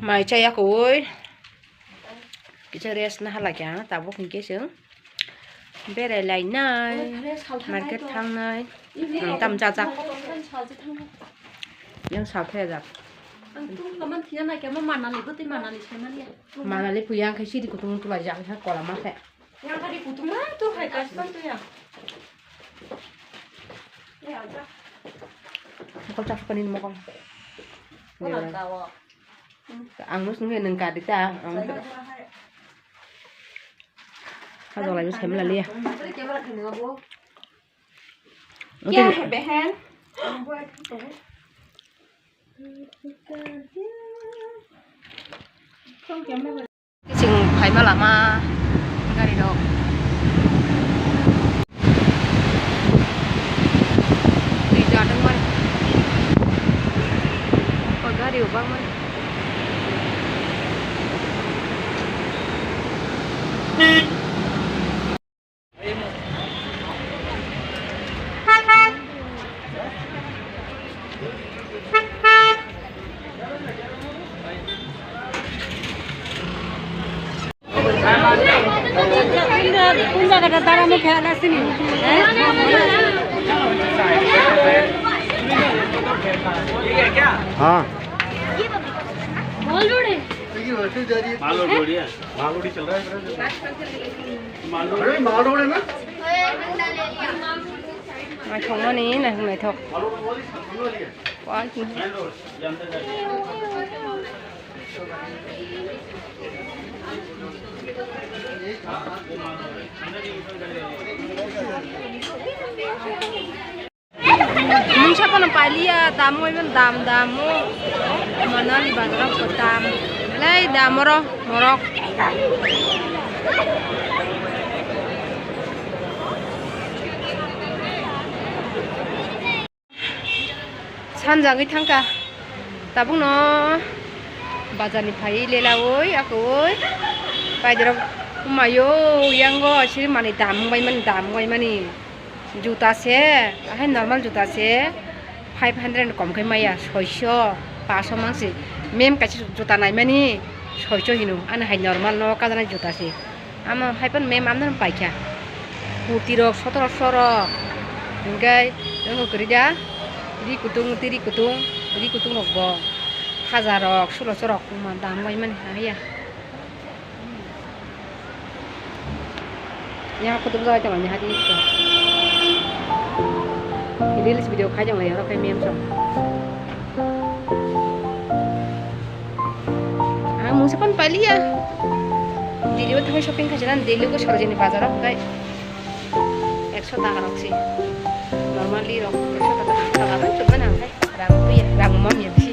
mày chơi á cối cái chơi rest nó là chả tao bốc những cái sướng bé này lấy nơi market thăng nơi tầm chặt chặtยังสาวแท้จับมันอะไรผู้ยังใครชี้ที่กูต้องตัวยังถ้าก่อนละมาแท้ยังใครที่กูต้องมาตัวใครกันบ้างตัวยังเขาจับคนนี้มั้งก่อนอังนู้นเงินหนึ่งกาดิจ้าอังถ้าตัวอะไรจะใช้มันละเลี่ยแกเห็นไปแฮนสิ่งไผ่มาละมาก็ได้ดอกดีจอดทั้งวันคนก็ดีบ้างมั้ยคุณจะกระดาษมุขอะไรสินี่हाँ मालूड़ी मालूड़ी है मालूड़ी चल रहा है मालूड़ी ना mày không có ní này mày thuộc quá mình sắp còn phải lia đam ngồi bên đam mu mà nó đi bán rau có đam lấy đam moro 산장의 탕가 따봉 너 바자니 파이 레라오이 아고이 빠이드라 마요 양거 실이 많이 담고이만이 juta se hay normal juta se 500 কম kai maya 600 500 mangsi mem ka juta nai mani 600 hinu ana hay normal no ka jana juta se ama haipan mem amna paikya kurti rok 1700 rok engkai ngo kerja tiri kutung rok bo 1000 rok 1600 rok ma dam kai mani ya ya kutung rồi chẳng là hati itu ini list video khai chẳng là nó cái meme xong muốn sắp ăn pali à Delhi में थोड़ा shopping खाई जाना Delhi को सरोजिनी बाजार आप गए 100 টাকা रखी normally रख 100 টাকা तो चुप ना है राम तो ये राम मम्मी